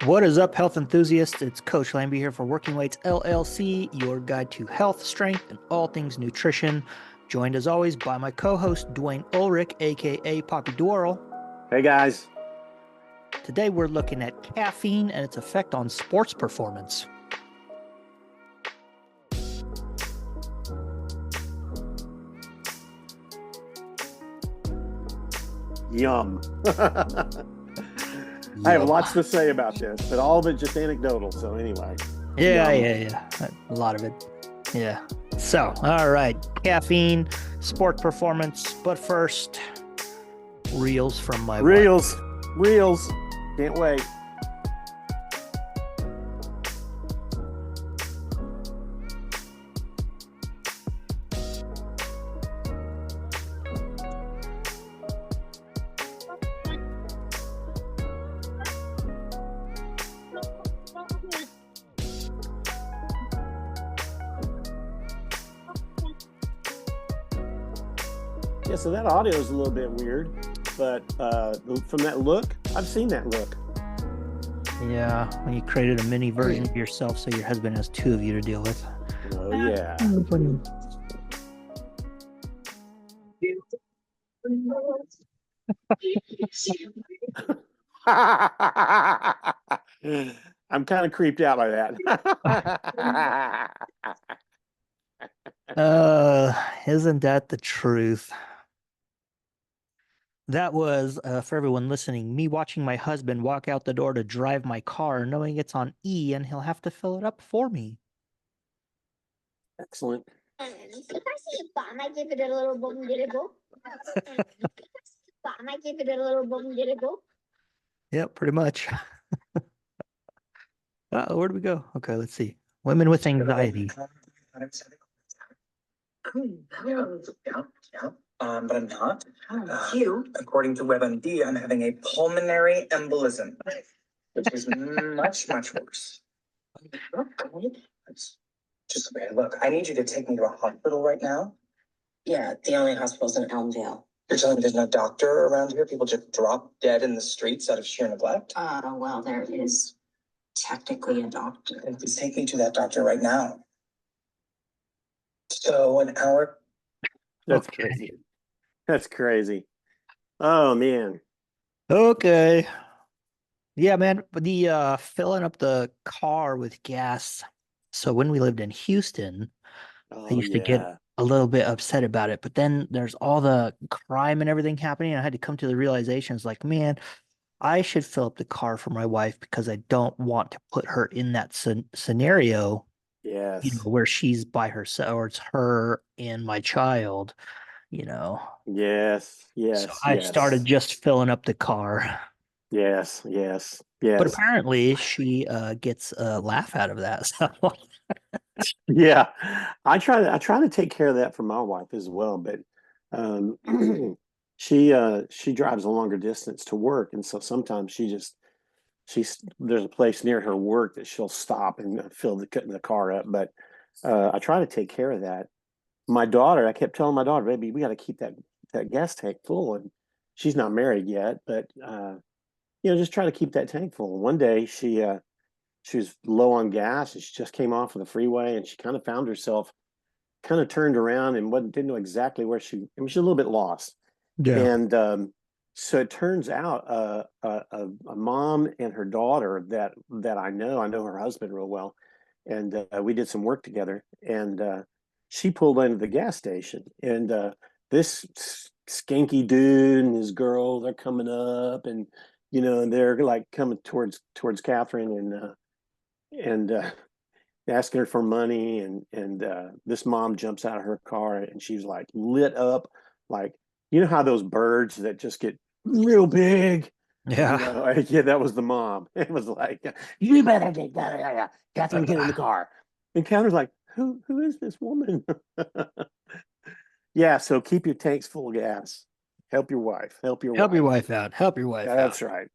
What is up, health enthusiasts? It's Coach Lambie here for Working Weights LLC, your guide to health, strength, and all things nutrition. Joined as always by my co-host Dwayne Ulrich, aka Poppy Dwarrell. Hey guys. Today we're looking at caffeine and its effect on sports performance. Yum. I have lots to say about this, but all of it just anecdotal. So anyway. Yeah. A lot of it. Yeah. So, all right. Caffeine, sport performance. But first, reels from my Reels. Can't wait. Yeah, so that audio is a little bit weird, but from that look, I've seen that look. Yeah, when you created a mini version of yourself so your husband has two of you to deal with. Oh, yeah. I'm kind of creeped out by that. Isn't that the truth? That was, for everyone listening, me watching my husband walk out the door to drive my car, knowing it's on E and he'll have to fill it up for me. Excellent. If I see a bomb, I give it a little boom, get it go. If I see a bomb, I give it a little boom, get it go. Yep, pretty much. Where do we go? Okay, let's see. Women with anxiety. But I'm not. According to WebMD, I'm having a pulmonary embolism, which is much worse. It's just weird. Look, I need you to take me to a hospital right now. Yeah, the only hospital's in Elmdale. You're telling me there's no doctor around here? People just drop dead in the streets out of sheer neglect? Well, there is technically a doctor. Then please take me to that doctor right now. So an hour. That's crazy. That's crazy. Oh man. Okay. Yeah, man, the filling up the car with gas. So when we lived in Houston, I used to get a little bit upset about it, but then there's all the crime and everything happening. I had to come to the realization, it's like, man, I should fill up the car for my wife because I don't want to put her in that scenario, Yes. where she's by herself or it's her and my child, Yes. So I started just filling up the car. Yes. But apparently she gets a laugh out of that. So Yeah. I try to take care of that for my wife as well, but um she drives a longer distance to work, and so sometimes there's a place near her work that she'll stop and fill the car up, but I try to take care of that. I kept telling my daughter, baby, we got to keep that gas tank full, and she's not married yet, but just try to keep that tank full. One day she was low on gas and she just came off of the freeway, and she kind of found herself kind of turned around and didn't know exactly where she's a little bit lost. yeah. And so it turns out a mom and her daughter that I know her husband real well, and we did some work together, and she pulled into the gas station, and this skanky dude and his girl, they're coming up, and and they're like coming towards Catherine, and asking her for money, and this mom jumps out of her car, and she's like lit up, like how those birds that just get real big. Yeah. Yeah, that was the mom. It was like, you better get Catherine, get in the car. And Catherine's like, who is this woman? Yeah, so keep your tanks full of gas. Help your wife. Help your wife out. Help your wife out. That's right.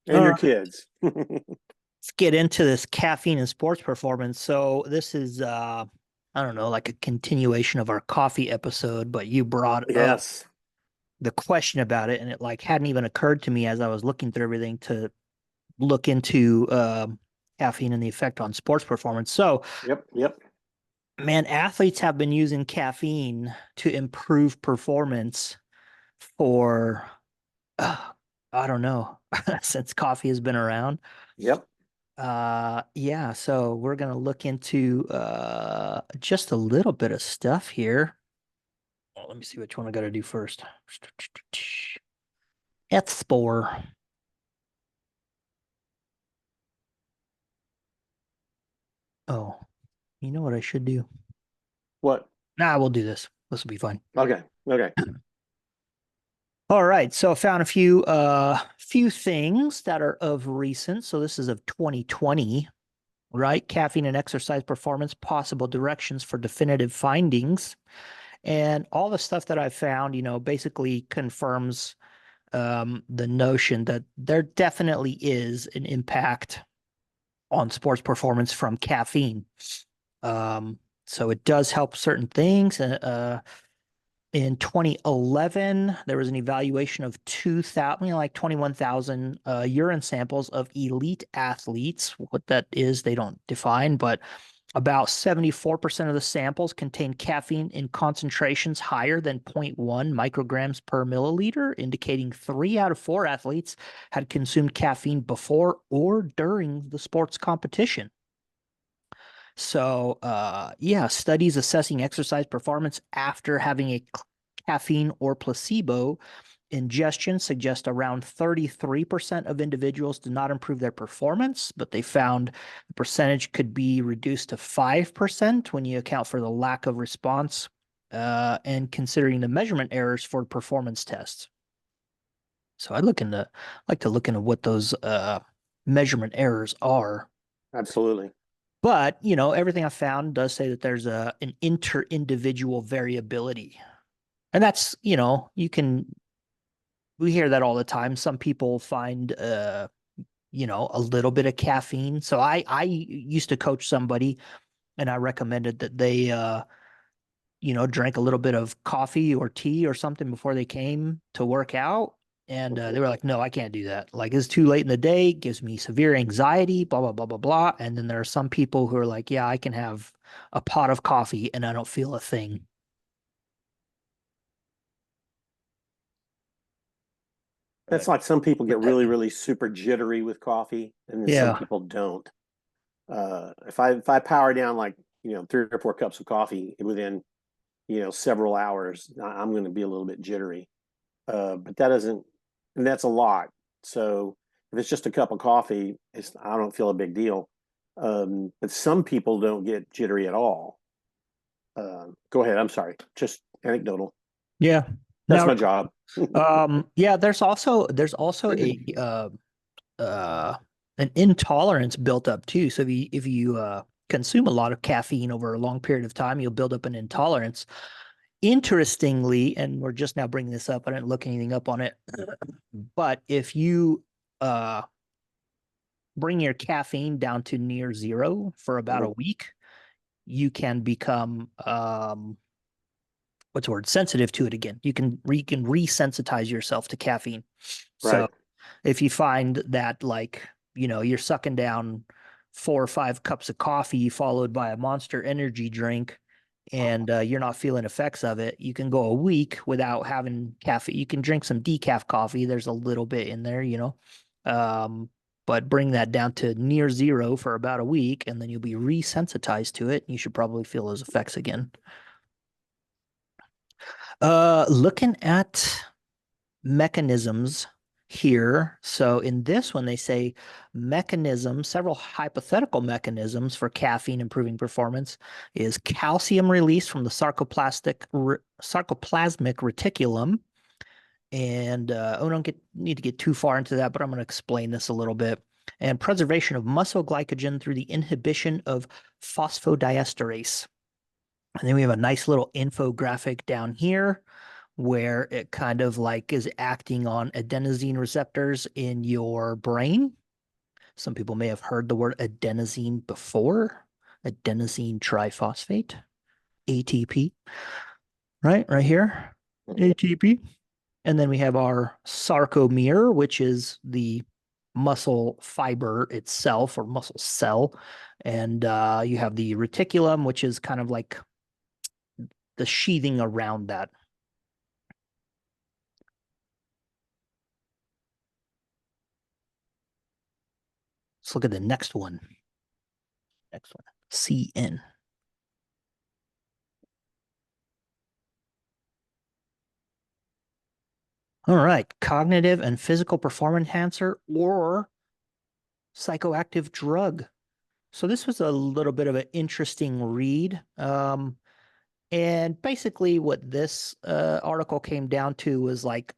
And your kids. Let's get into this caffeine and sports performance. So this is I don't know, like a continuation of our coffee episode, but you brought up the question about it, and it like hadn't even occurred to me as I was looking through everything to look into caffeine and the effect on sports performance. So, Yep. man, athletes have been using caffeine to improve performance for, uh, I don't know, since coffee has been around. Yep. Yeah, so we're gonna look into just a little bit of stuff here. Oh, let me see which one I gotta do first. F spore. Oh, you know what I should do? What? Nah, we'll do this. This will be fun. Okay. All right, so I found a few things that are of recent. So this is of 2020, right? Caffeine and exercise performance, possible directions for definitive findings. And all the stuff that I found, basically confirms the notion that there definitely is an impact on sports performance from caffeine. So it does help certain things. In 2011, there was an evaluation of 2,000, like 21,000 urine samples of elite athletes. What that is, they don't define, but about 74% of the samples contained caffeine in concentrations higher than zero point 0.1 micrograms per milliliter, indicating 3 out of 4 athletes had consumed caffeine before or during the sports competition. So, yeah, studies assessing exercise performance after having a caffeine or placebo ingestion suggest around 33% of individuals did not improve their performance, but they found the percentage could be reduced to 5% when you account for the lack of response and considering the measurement errors for performance tests. So like to look into what those measurement errors are. Absolutely. But, everything I found does say that there's an inter-individual variability. And that's, we hear that all the time. Some people find a little bit of caffeine. So I used to coach somebody and I recommended that they drank a little bit of coffee or tea or something before they came to work out. And they were like, no, I can't do that. Like, it's too late in the day, gives me severe anxiety, blah, blah, blah, blah, blah. And then there are some people who are like, yeah, I can have a pot of coffee and I don't feel a thing. That's like some people get really super jittery with coffee, and then some Yeah. people don't. If I power down like 3 or 4 cups of coffee within several hours, I'm going to be a little bit jittery. But and that's a lot. So if it's just a cup of coffee, I don't feel a big deal. But some people don't get jittery at all. Go ahead. I'm sorry. Just anecdotal. Yeah. That's Now, my job. yeah, there's also a an intolerance built up too. So if you consume a lot of caffeine over a long period of time, you'll build up an intolerance. Interestingly, and we're just now bringing this up, I didn't look anything up on it, but if you uh bring your caffeine down to near zero for about a week, you can become what's the word, sensitive to it again. You can resensitize yourself to caffeine. So Right. if you find that, like, you're sucking down 4 or 5 cups of coffee followed by a Monster energy drink and you're not feeling effects of it, you can go a week without having caffeine. You can drink some decaf coffee. There's a little bit in there. Um, but bring that down to near zero for about a week and then you'll be resensitized to it. You should probably feel those effects again. Looking at mechanisms here. So in this one, they say several hypothetical mechanisms for caffeine improving performance is calcium release from the sarcoplasmic reticulum. And I don't need to get too far into that, but I'm going to explain this a little bit. And preservation of muscle glycogen through the inhibition of phosphodiesterase. And then we have a nice little infographic down here where it kind of like is acting on adenosine receptors in your brain. Some people may have heard the word adenosine before. Adenosine triphosphate, ATP, right here, ATP. And then we have our sarcomere, which is the muscle fiber itself or muscle cell. And you have the reticulum, which is kind of like the sheathing around that. Let's look at the next one. Next one, CN. All right, cognitive and physical performance enhancer or psychoactive drug. So this was a little bit of an interesting read. And basically what this article came down to was like,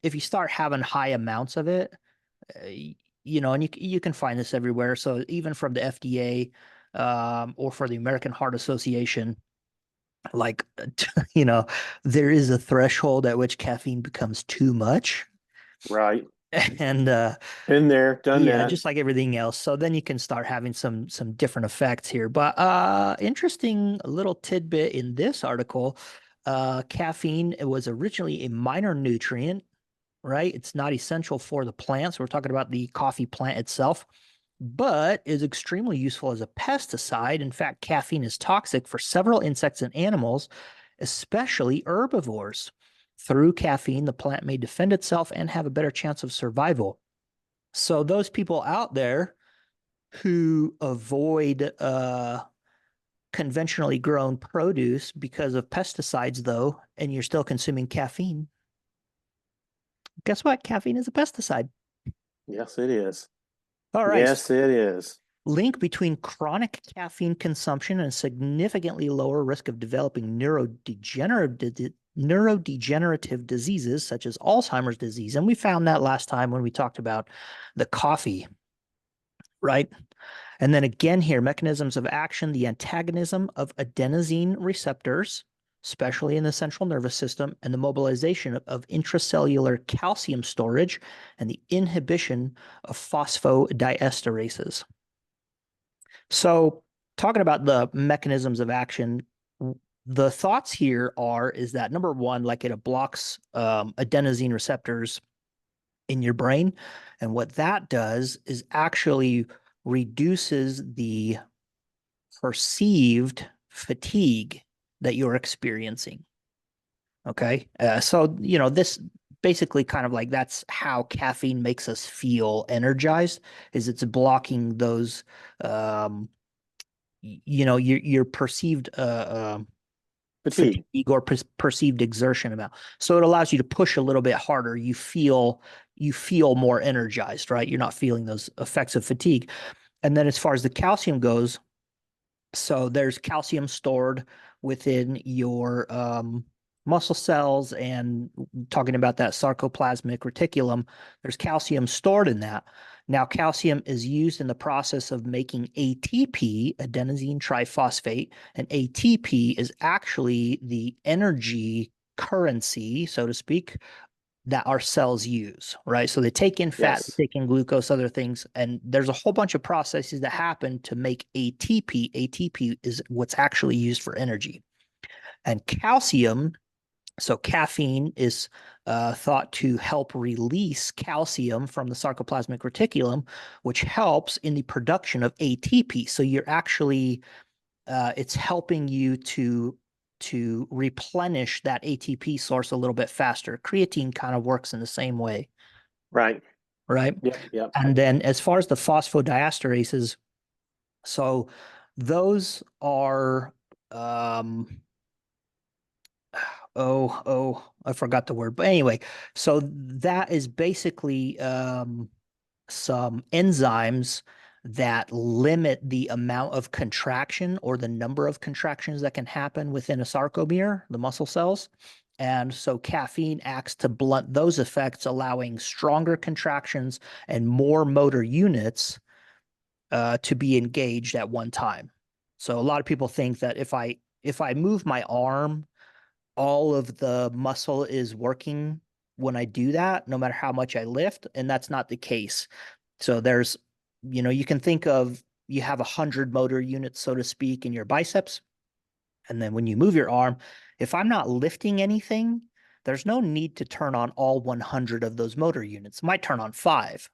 if you start having high amounts of it, and you can find this everywhere. So even from the FDA or for the American Heart Association, like, there is a threshold at which caffeine becomes too much. Right. And been there, done yeah, that. just like everything else. So then you can start having some different effects here. But interesting little tidbit in this article, caffeine, it was originally a minor nutrient, right? It's not essential for the plants. We're talking about the coffee plant itself, but is extremely useful as a pesticide. In fact, caffeine is toxic for several insects and animals, especially herbivores. Through caffeine, the plant may defend itself and have a better chance of survival. So those people out there who avoid conventionally grown produce because of pesticides, though, and you're still consuming caffeine, guess what? Caffeine is a pesticide. Yes, it is. All right. Yes, it is. Link between chronic caffeine consumption and significantly lower risk of developing neurodegenerative diseases such as Alzheimer's disease. And we found that last time when we talked about the coffee, right? And then again here, mechanisms of action, the antagonism of adenosine receptors, especially in the central nervous system, and the mobilization of intracellular calcium storage and the inhibition of phosphodiesterases. So talking about the mechanisms of action, the thoughts here is that number one, like it blocks adenosine receptors in your brain. And what that does is actually reduces the perceived fatigue that you're experiencing. Okay. So, this basically kind of like that's how caffeine makes us feel energized, is it's blocking those, your perceived Fatigue. or perceived exertion amount. So it allows you to push a little bit harder. You feel more energized, right? You're not feeling those effects of fatigue. And then as far as the calcium goes, so there's calcium stored within your muscle cells, and talking about that sarcoplasmic reticulum, there's calcium stored in that. Now, calcium is used in the process of making ATP, adenosine triphosphate, and ATP is actually the energy currency, so to speak, that our cells use, right? So they take in fat, Yes. they take in glucose, other things, and there's a whole bunch of processes that happen to make ATP. ATP is what's actually used for energy. And calcium, so caffeine is thought to help release calcium from the sarcoplasmic reticulum, which helps in the production of ATP. So you're actually, it's helping you to replenish that ATP source a little bit faster. Creatine kind of works in the same way. Right. Right. Yep. And then as far as the phosphodiesterases, so those are, I forgot the word, but anyway, so that is basically some enzymes that limit the amount of contraction or the number of contractions that can happen within a sarcomere, the muscle cells. And so caffeine acts to blunt those effects, allowing stronger contractions and more motor units to be engaged at one time. So a lot of people think that if I move my arm, all of the muscle is working when I do that, no matter how much I lift, and that's not the case. So there's, you can think of, you have 100 motor units, so to speak, in your biceps. And then when you move your arm, if I'm not lifting anything, there's no need to turn on all 100 of those motor units. It might turn on 5,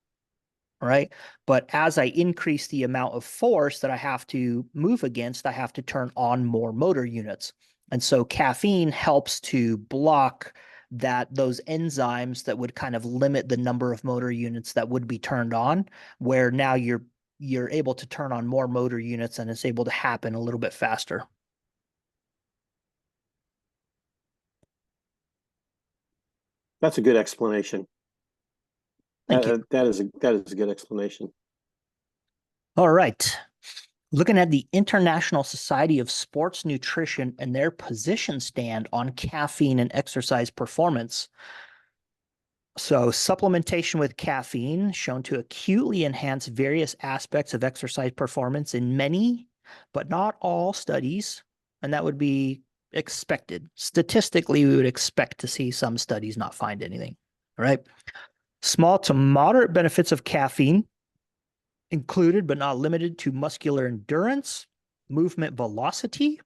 right? But as I increase the amount of force that I have to move against, I have to turn on more motor units. And so caffeine helps to block those enzymes that would kind of limit the number of motor units that would be turned on, where now you're able to turn on more motor units and it's able to happen a little bit faster. That's a good explanation. Thank you. That is a good explanation. All right. Looking at the International Society of Sports Nutrition and their position stand on caffeine and exercise performance. So, supplementation with caffeine shown to acutely enhance various aspects of exercise performance in many, but not all studies. And that would be expected. Statistically, we would expect to see some studies not find anything, right? Small to moderate benefits of caffeine included, but not limited to muscular endurance, movement velocity.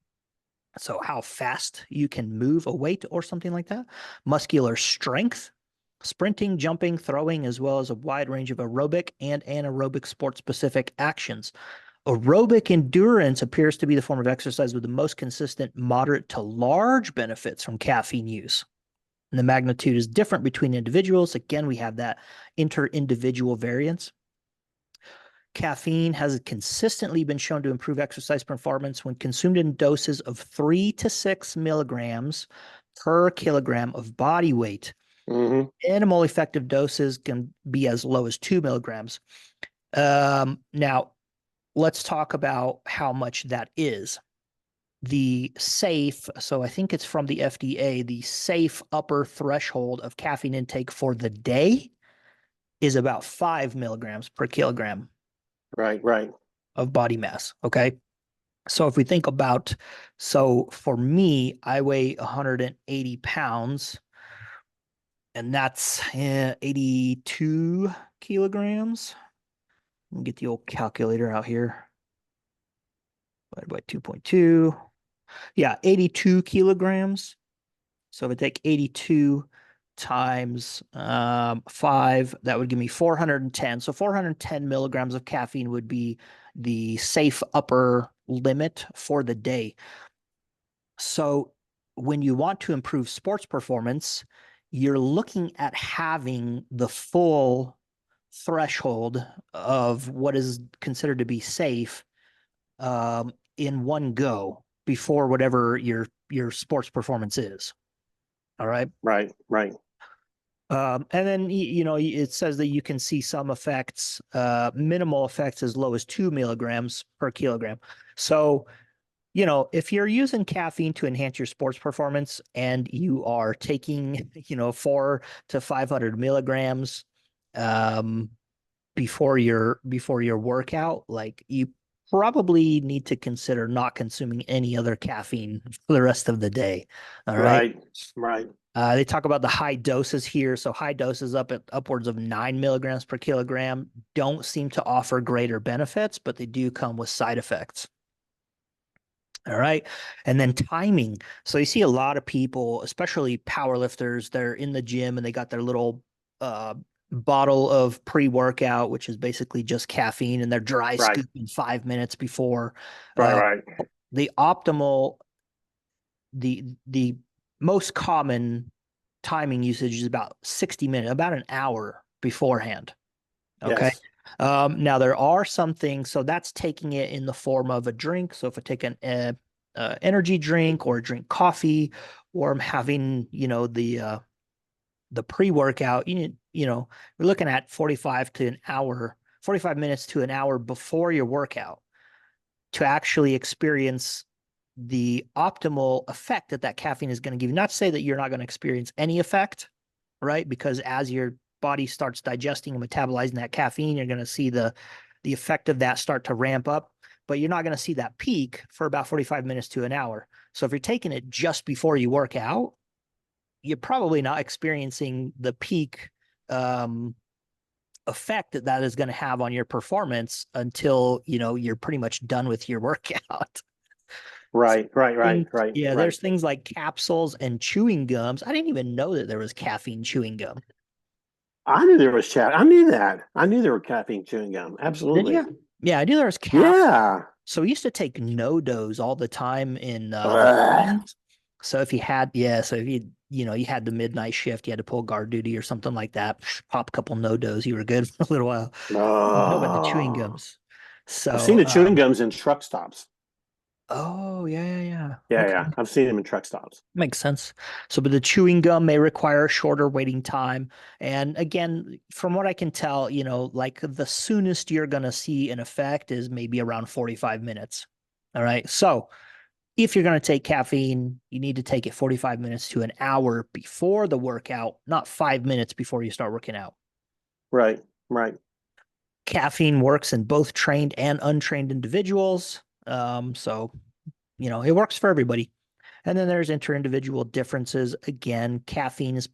So, how fast you can move a weight or something like that, muscular strength, sprinting, jumping, throwing, as well as a wide range of aerobic and anaerobic sport specific actions. Aerobic endurance appears to be the form of exercise with the most consistent moderate to large benefits from caffeine use. And the magnitude is different between individuals. Again, we have that inter-individual variance. Caffeine has consistently been shown to improve exercise performance when consumed in doses of 3 to 6 milligrams per kilogram of body weight. Mm-hmm. Minimal effective doses can be as low as 2 milligrams. Now, let's talk about how much that is. The safe, so I think it's from the FDA, the safe upper threshold of caffeine intake for the day is about 5 milligrams per kilogram. Right. Of body mass. Okay. So if we think about, so for me, I weigh 180 pounds, and that's 82 kilograms. Let me get the old calculator out here. Divided by 2.2. Yeah, 82 kilograms. So if I take 82 times 5, that would give me 410. So 410 milligrams of caffeine would be the safe upper limit for the day. So when you want to improve sports performance, you're looking at having the full threshold of what is considered to be safe in one go before whatever your sports performance is. All right. Right. And then, it says that you can see some effects, minimal effects as low as 2 milligrams per kilogram. So, if you're using caffeine to enhance your sports performance and you are taking, 4 to 500 milligrams before your workout, like you probably need to consider not consuming any other caffeine for the rest of the day. All right. Right. They talk about the high doses here. So high doses up at upwards of 9 milligrams per kilogram don't seem to offer greater benefits, but they do come with side effects. All right. And then timing. So you see a lot of people, especially powerlifters, they're in the gym and they got their little bottle of pre-workout, which is basically just caffeine, and they're dry scooping 5 minutes before. Right. The optimal, the most common timing usage is about 60 minutes, about an hour beforehand. Okay. Yes. Now there are some things, so that's taking it in the form of a drink. So if I take an energy drink or drink coffee, or I'm having, the pre-workout, we're looking at 45 minutes to an hour before your workout to actually experience the optimal effect that caffeine is going to give you. Not to say that you're not going to experience any effect, right? Because as your body starts digesting and metabolizing that caffeine, you're going to see the effect of that start to ramp up, but you're not going to see that peak for about 45 minutes to an hour. So if you're taking it just before you work out, you're probably not experiencing the peak effect that is going to have on your performance until, you're pretty much done with your workout. Right. Yeah, there's things like capsules and chewing gums. I didn't even know that there was caffeine chewing gum. I knew there was chat. I knew that. I knew there were caffeine chewing gum. Did Absolutely. you? Yeah, I knew there was caffeine. Yeah. So we used to take no dose all the time in the Ugh. evenings. So if you had, yeah, so if you had the midnight shift, you had to pull guard duty or something like that, pop a couple no dos, you were good for a little while. Know about the chewing Oh. gums. I've seen So, the chewing gums in truck stops. oh yeah, yeah, yeah. Yeah, Okay. yeah. I've seen them in truck stops. Makes sense. So, but the chewing gum may require a shorter waiting time. And again, from what I can tell, like the soonest you're going to see an effect is maybe around 45 minutes. All right. So, if you're going to take caffeine, you need to take it 45 minutes to an hour before the workout, not 5 minutes before you start working out. Right, right. Caffeine works in both trained and untrained individuals. So, it works for everybody. And then there's inter-individual differences. Again, caffeine has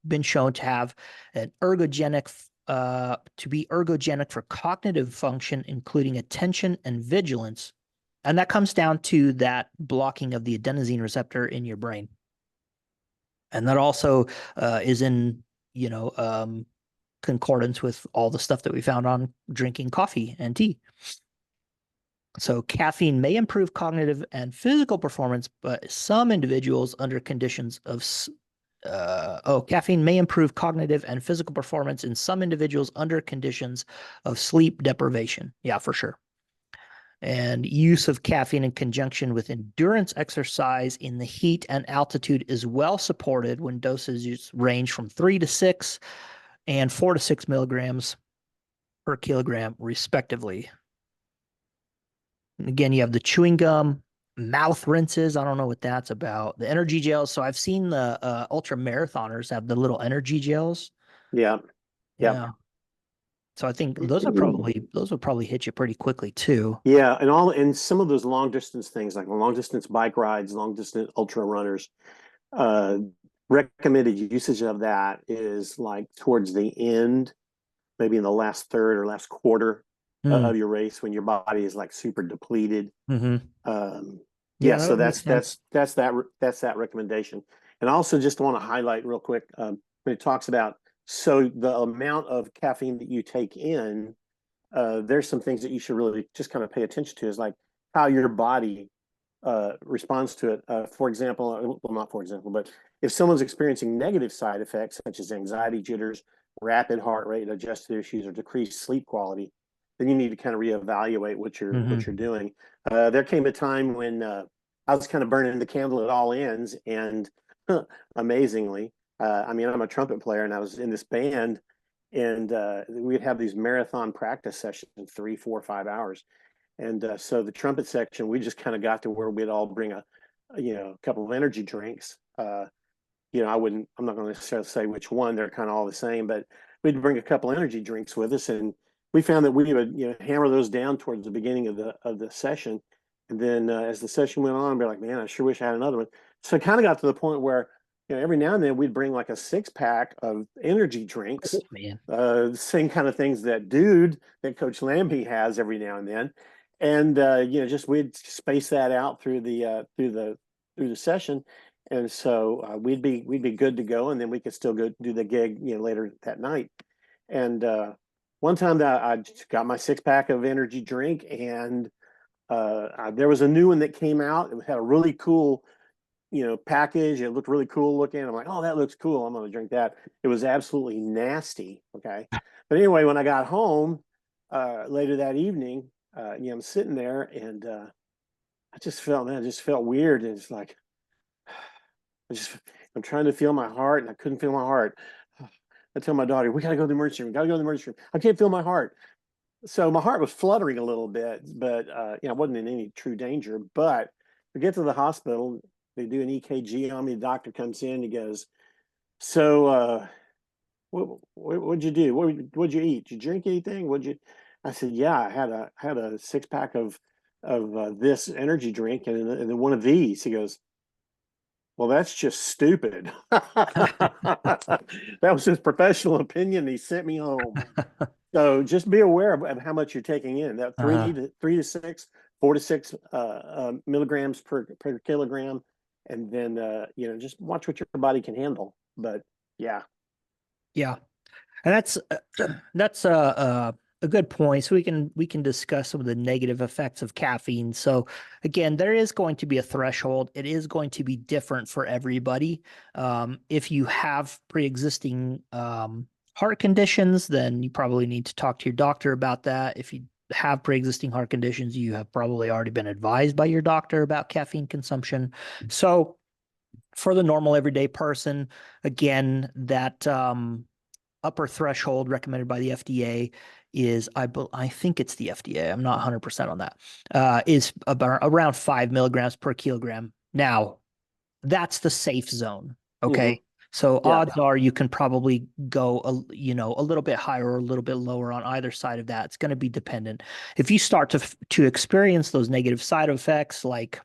been shown to have an to be ergogenic for cognitive function, including attention and vigilance. And that comes down to that blocking of the adenosine receptor in your brain. And that also is in, concordance with all the stuff that we found on drinking coffee and tea. So caffeine may improve cognitive and physical performance, but some individuals under conditions of caffeine may improve cognitive and physical performance in some individuals under conditions of sleep deprivation. Yeah, for sure. And use of caffeine in conjunction with endurance exercise in the heat and altitude is well supported when dosages range from 3 to 6 and 4 to 6 milligrams per kilogram, respectively. Again, you have the chewing gum, mouth rinses. I don't know what that's about. The energy gels. So I've seen the ultra marathoners have the little energy gels. Yeah, yeah. Yeah. So I think those would probably hit you pretty quickly too. Yeah, and some of those long distance things, like long distance bike rides, long distance ultra runners, uh, recommended usage of that is like towards the end, maybe in the last third or last quarter Mm. of your race when your body is like super depleted. Hmm. Yeah, Yeah, that so would make sense. that's that recommendation. And I also just want to highlight real quick when it talks about so the amount of caffeine that you take in, there's some things that you should really just kind of pay attention to is like how your body responds to it. For example, well, not for example, but if someone's experiencing negative side effects such as anxiety, jitters, rapid heart rate, digestive issues, or decreased sleep quality, then you need to kind of reevaluate what you're Hmm. doing. There came a time when I was kind of burning the candle at all ends, and amazingly, I mean, I'm a trumpet player, and I was in this band, and we'd have these marathon practice sessions, 3, 4, 5 hours. And so the trumpet section, we just kind of got to where we'd all bring a couple of energy drinks. I'm not going to necessarily say which one. They're kind of all the same, but we'd bring a couple energy drinks with us, and we found that we would, hammer those down towards the beginning of the session, and then as the session went on, we're like, man, I sure wish I had another one. So it kind of got to the point where, every now and then we'd bring like a 6 pack of energy drinks, Oh, man. same kind of things that dude that Coach Lambie has every now and then, and just we'd space that out through the session, and so we'd be good to go, and then we could still go do the gig, later that night. And one time that I just got my 6 pack of energy drink, and there was a new one that came out. It had a really cool, package. It looked really cool looking. I'm like, oh, that looks cool. I'm going to drink that. It was absolutely nasty. Okay, but anyway, when I got home later that evening, I'm sitting there, and I just felt weird. And it's like, I just, I'm trying to feel my heart, and I couldn't feel my heart. I tell my daughter, we got to go to the emergency room. We got to go to the emergency room. I can't feel my heart. So my heart was fluttering a little bit, but I wasn't in any true danger. But we get to the hospital. They do an EKG on me. The doctor comes in. He goes, "So, what'd you do? What'd you eat? Did you drink anything? What'd you?" I said, "Yeah, I had a 6 pack of this energy drink and then one of these." He goes, "Well, that's just stupid." That was his professional opinion. He sent me home. So just be aware of how much you're taking in. That Uh-huh. 3 to 6, 4 to 6 milligrams per kilogram, and then just watch what your body can handle. But yeah, Yeah. And that's a good point. So we can discuss some of the negative effects of caffeine. So again, there is going to be a threshold. It is going to be different for everybody. If you have pre-existing heart conditions, then you probably need to talk to your doctor about that. If you have pre-existing heart conditions, you have probably already been advised by your doctor about caffeine consumption. So for the normal everyday person, again, that upper threshold recommended by the FDA is I think it's the FDA. I'm not 100% on that. Is about around 5 milligrams per kilogram. Now, that's the safe zone. Hmm. Okay. So Yeah. odds are you can probably go a little bit higher or a little bit lower on either side of that. It's going to be dependent. If you start to experience those negative side effects like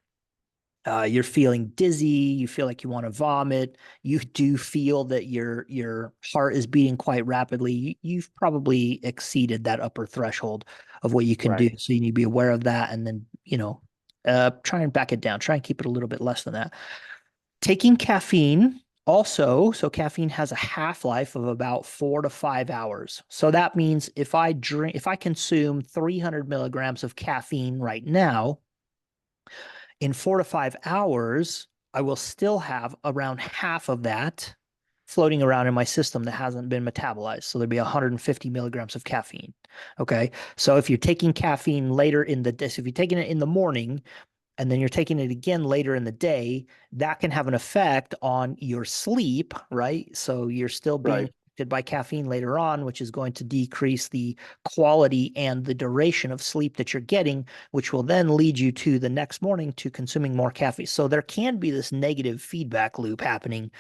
you're feeling dizzy, you feel like you want to vomit, you do feel that your heart is beating quite rapidly, you've probably exceeded that upper threshold of what you can do. Right. So you need to be aware of that and then, try and back it down, try and keep it a little bit less than that. Taking caffeine also, so caffeine has a half-life of about 4 to 5 hours. So that means if I consume 300 milligrams of caffeine right now, in 4 to 5 hours, I will still have around half of that floating around in my system that hasn't been metabolized. So there'd be 150 milligrams of caffeine. Okay. So if you're taking caffeine later in the day, so if you're taking it in the morning, and then you're taking it again later in the day, that can have an effect on your sleep, right? So you're still being Right. affected by caffeine later on, which is going to decrease the quality and the duration of sleep that you're getting, which will then lead you to the next morning to consuming more caffeine. So there can be this negative feedback loop happening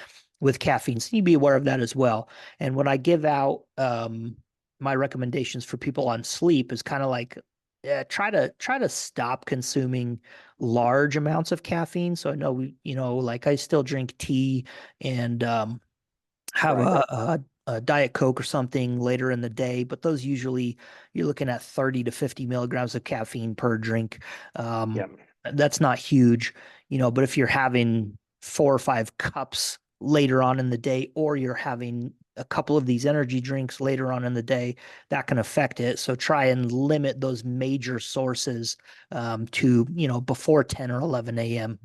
with caffeine. So you need to be aware of that as well. And when I give out my recommendations for people on sleep is kind of like, yeah, try to stop consuming large amounts of caffeine. So I know like I still drink tea and have Right. a Diet Coke or something later in the day, but those usually you're looking at 30 to 50 milligrams of caffeine per drink. Yeah. That's not huge, but if you're having 4 or 5 cups later on in the day, or you're having a couple of these energy drinks later on in the day, that can affect it. So try and limit those major sources to, before 10 or 11 a.m.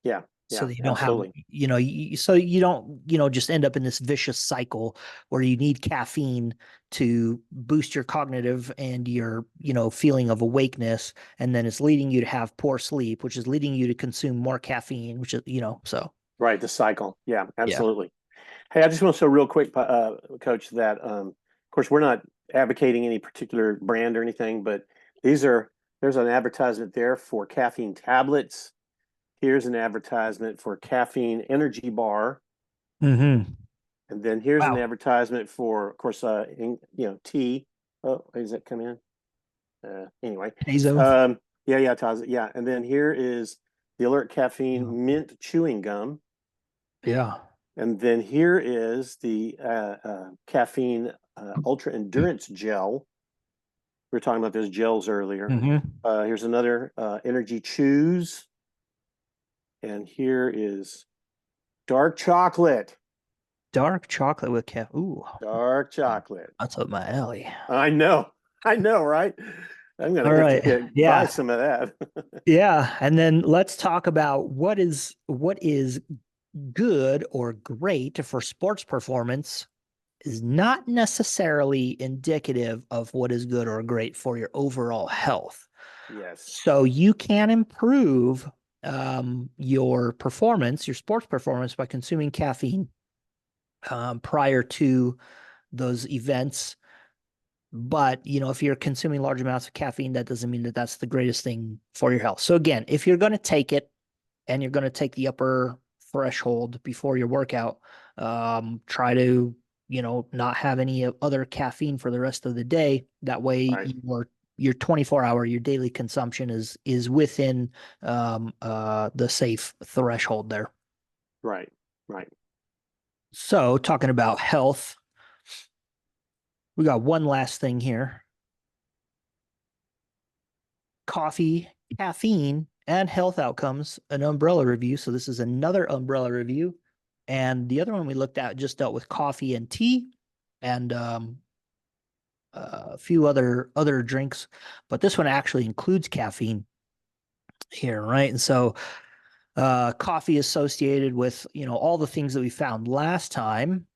Yeah. so Yeah. that you don't have, Absolutely. so you don't, just end up in this vicious cycle where you need caffeine to boost your cognitive and your, feeling of awakeness. And then it's leading you to have poor sleep, which is leading you to consume more caffeine, which is, so Right. The cycle. Yeah. yeah. Absolutely. Hey, I just want to say real quick, Coach, that of course we're not advocating any particular brand or anything, but these are there's an advertisement there for caffeine tablets. Here's an advertisement for caffeine energy bar, Mm-hmm. and then here's an Wow. advertisement for, of course, tea. Oh, does that come in? Anyway, Hazo. um, yeah, Taz, yeah, and then here is the Alert Yeah. Caffeine mint chewing gum. Yeah. And then here is the caffeine ultra endurance gel. We were talking about those gels earlier. Mm-hmm. Here's another energy chews. And here is dark chocolate. Dark chocolate with caffeine. Ooh, Dark chocolate. that's up my alley. I know. I know, right? I'm going All to have right. to buy Yeah. some of that. Yeah. And then let's talk about what is good or great for sports performance is not necessarily indicative of what is good or great for your overall health. Yes. So you can improve your performance, your sports performance, by consuming caffeine prior to those events. But, if you're consuming large amounts of caffeine, that doesn't mean that that's the greatest thing for your health. So again, if you're going to take it and you're going to take the upper threshold before your workout, try to, not have any other caffeine for the rest of the day. That way Right. your 24-hour, your daily consumption is within the safe threshold there. Right. Right. So talking about health, we got one last thing here. Coffee, caffeine, and health outcomes, an umbrella review. So this is another umbrella review. And the other one we looked at just dealt with coffee and tea. and a few other drinks, but this one actually includes caffeine here, right? And so coffee associated with, all the things that we found last time,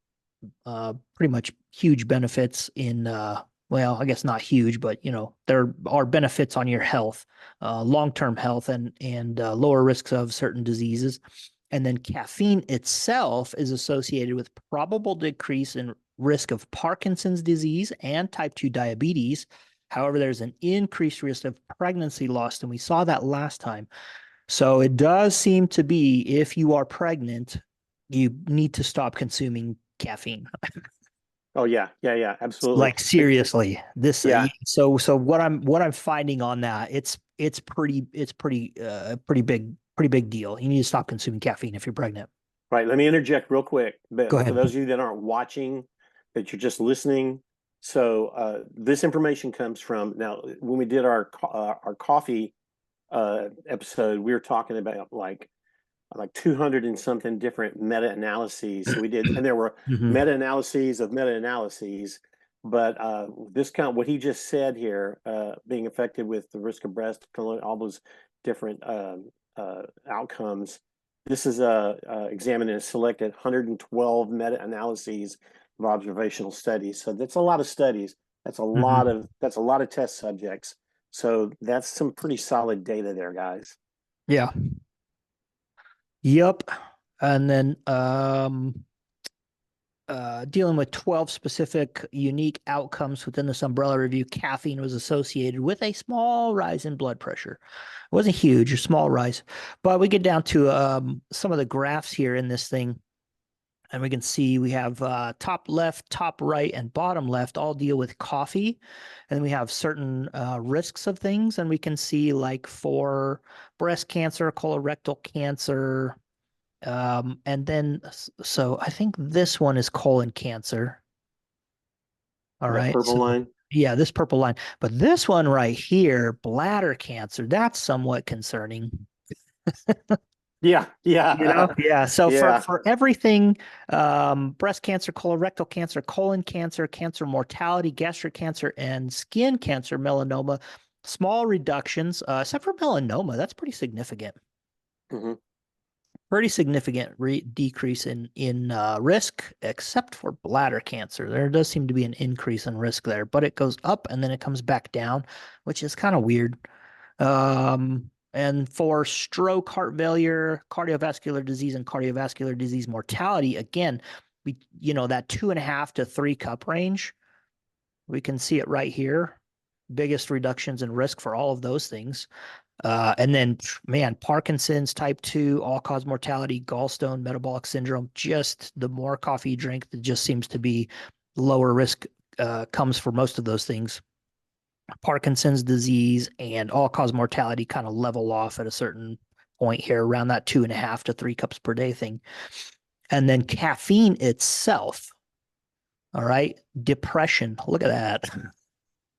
pretty much huge benefits in, well, I guess not huge, but there are benefits on your health, long-term health, and lower risks of certain diseases. And then caffeine itself is associated with probable decrease in risk of Parkinson's disease and type 2 diabetes. However, there's an increased risk of pregnancy loss, and we saw that last time. So it does seem to be, if you are pregnant, you need to stop consuming caffeine. Oh yeah, absolutely. Like seriously, this Yeah. so what I'm finding on that, it's pretty big deal. You need to stop consuming caffeine if you're pregnant. Right. Let me interject real quick. Go But for ahead. those of you that aren't watching, that you're just listening, so this information comes from, now when we did our coffee episode, we were talking about like 200 and something different meta-analyses. So we did, and there were Mhm. meta-analyses of meta-analyses. But this kind of what he just said here, being affected with the risk of breast, all those different outcomes. This is examined and selected 112 meta-analyses of observational studies. So that's a lot of studies. That's a lot Mhm. of test subjects. So that's some pretty solid data there, guys. Yeah. Yep. And then dealing with 12 specific unique outcomes within this umbrella review, caffeine was associated with a small rise in blood pressure. It wasn't huge, a small rise, but we get down to some of the graphs here in this thing, and we can see we have top left, top right, and bottom left all deal with coffee, and we have certain risks of things, and we can see like for breast cancer, colorectal cancer, and then, so I think this one is colon cancer. All That right. purple So line. yeah, this purple line, but this one right here, bladder cancer, that's somewhat concerning. Yeah, yeah, Yeah. So for yeah. for everything, breast cancer, colorectal cancer, colon cancer, cancer mortality, gastric cancer, and skin cancer, melanoma, small reductions, except for melanoma, that's pretty significant. Hmm. Pretty significant decrease in risk, except for bladder cancer. There does seem to be an increase in risk there, but it goes up and then it comes back down, which is kind of weird. And for stroke, heart failure, cardiovascular disease, and cardiovascular disease mortality, again, that 2.5 to 3 cup range, we can see it right here. Biggest reductions in risk for all of those things. And then, man, Parkinson's, type 2, all-cause mortality, gallstone, metabolic syndrome, just the more coffee you drink, it just seems to be lower risk comes for most of those things. Parkinson's disease and all-cause mortality kind of level off at a certain point here around that 2.5 to 3 cups per day thing. And then caffeine itself, all right, depression, look at that.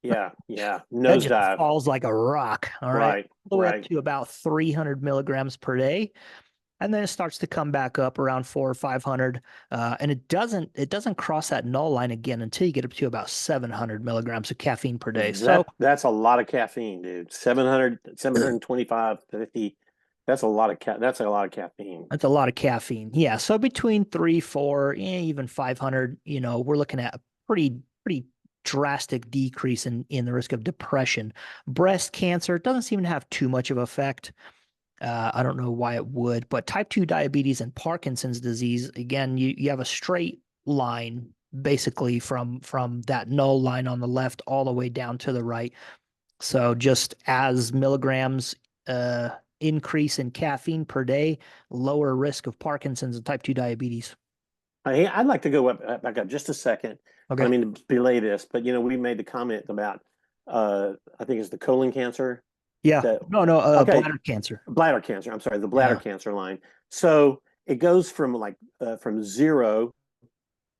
Yeah, That just nosedive. falls like a rock. All right. Right, All the way up right. to about 300 milligrams per day. And then it starts to come back up around 400 or 500. And it doesn't cross that null line again until you get up to about 700 milligrams of caffeine per day. So That's a lot of caffeine, dude. 700, 725, 50. That's a lot of that's a lot of caffeine. that's a lot of caffeine. Yeah. So between 3, 4, even 500, we're looking at a pretty drastic decrease in the risk of depression. Breast cancer doesn't seem to have too much of effect. I don't know why it would, but type 2 diabetes and Parkinson's disease, again, you have a straight line basically from that null line on the left all the way down to the right. So just as milligrams increase in caffeine per day, lower risk of Parkinson's and type 2 diabetes. I'd like to go back up just a second. I Okay. mean to belay this, but we made the comment about I think it's the colon cancer. Yeah. That No, okay, bladder cancer. bladder cancer. I'm sorry, the bladder Yeah. cancer line. So it goes from from zero,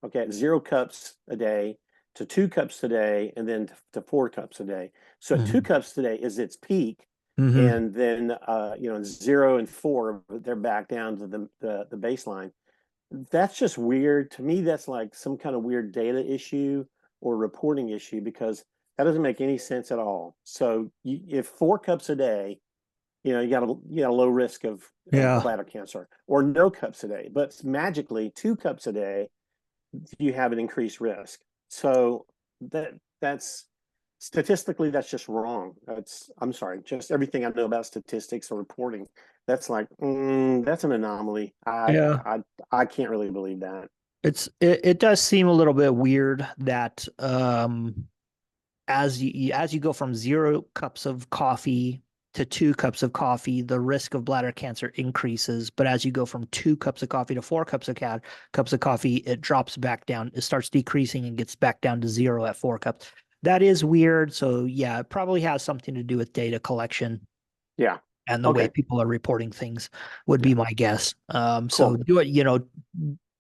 okay, 0 cups a day to 2 cups a day, and then to 4 cups a day. So at two Hmm. cups today is its peak, Hmm. and then 0 and 4 they're back down to the baseline. that's just weird. To me, that's like some kind of weird data issue or reporting issue because that doesn't make any sense at all. So if 4 cups a day, you got a low risk of Yeah. bladder cancer, or no cups a day, but magically 2 cups a day, you have an increased risk. So that's statistically that's just wrong. I'm sorry, just everything I know about statistics or reporting, that's like that's an anomaly. Yeah. I can't really believe that. It does seem a little bit weird that as you go from 0 cups of coffee to 2 cups of coffee, the risk of bladder cancer increases. But as you go from 2 cups of coffee to 4 cups of coffee, it drops back down. It starts decreasing and gets back down to 0 at 4 cups. That is weird. So yeah, it probably has something to do with data collection Yeah. and the way Okay. people are reporting things would be Yeah. my guess. So Cool.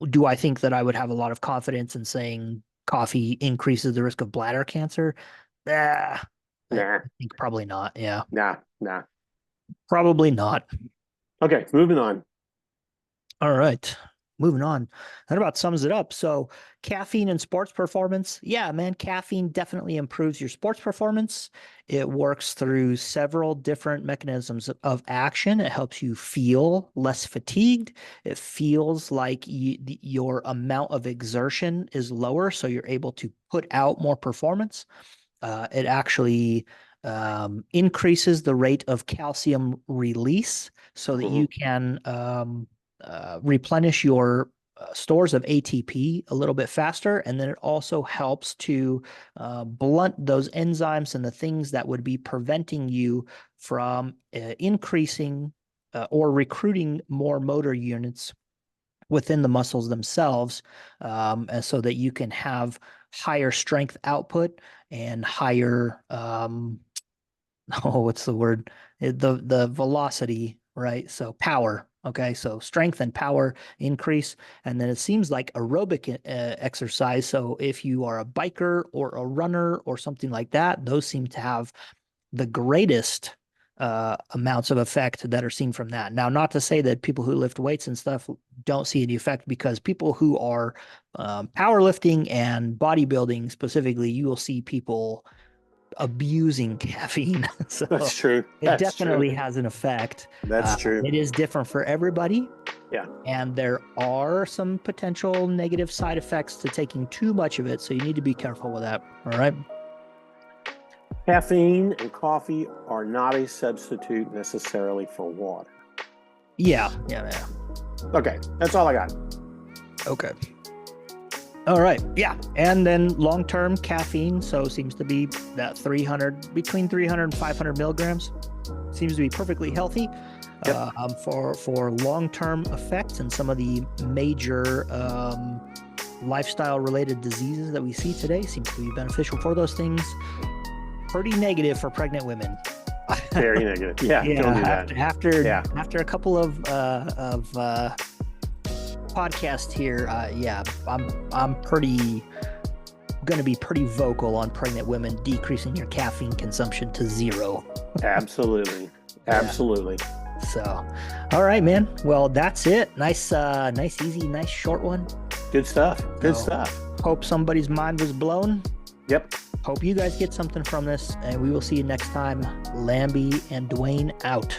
do I think that I would have a lot of confidence in saying coffee increases the risk of bladder cancer? I Nah. think probably not. Yeah, Nah. Nah. probably not. Okay. Moving on. All right. Moving on. That about sums it up. So, caffeine and sports performance. Yeah, man, caffeine definitely improves your sports performance. It works through several different mechanisms of action. It helps you feel less fatigued. It feels like your amount of exertion is lower, so you're able to put out more performance. It actually increases the rate of calcium release so that Mhm. you can replenish your stores of ATP a little bit faster. And then it also helps to blunt those enzymes and the things that would be preventing you from increasing or recruiting more motor units within the muscles themselves, and so that you can have higher strength output and higher oh, what's the word? The velocity, right? So power. Okay, so strength and power increase, and then it seems like aerobic exercise. So if you are a biker or a runner or something like that, those seem to have the greatest amounts of effect that are seen from that. Now, not to say that people who lift weights and stuff don't see any effect, because people who are powerlifting and bodybuilding specifically, you will see people abusing caffeine. So That's true. it That's true. definitely has an effect. That's true. It is different for everybody. Yeah. And there are some potential negative side effects to taking too much of it. So you need to be careful with that. All right. Caffeine and coffee are not a substitute necessarily for water. Yeah. Yeah. Okay, that's all I got. Okay. All right. Yeah. And then long-term caffeine. So seems to be that between 300 and 500 milligrams. Seems to be perfectly healthy. Yep. For long-term effects and some of the major lifestyle-related diseases that we see today, seems to be beneficial for those things. Pretty negative for pregnant women. Very negative. Yeah, Yeah. don't do that. After a couple of podcasts here, I'm going to be pretty vocal on pregnant women decreasing your caffeine consumption to 0. Absolutely. Absolutely. So, all right, man. Well, that's it. Nice, easy, nice short one. Good stuff. Good So, stuff. Hope somebody's mind was blown. Yep. Hope you guys get something from this, and we will see you next time. Lambie and Dwayne out.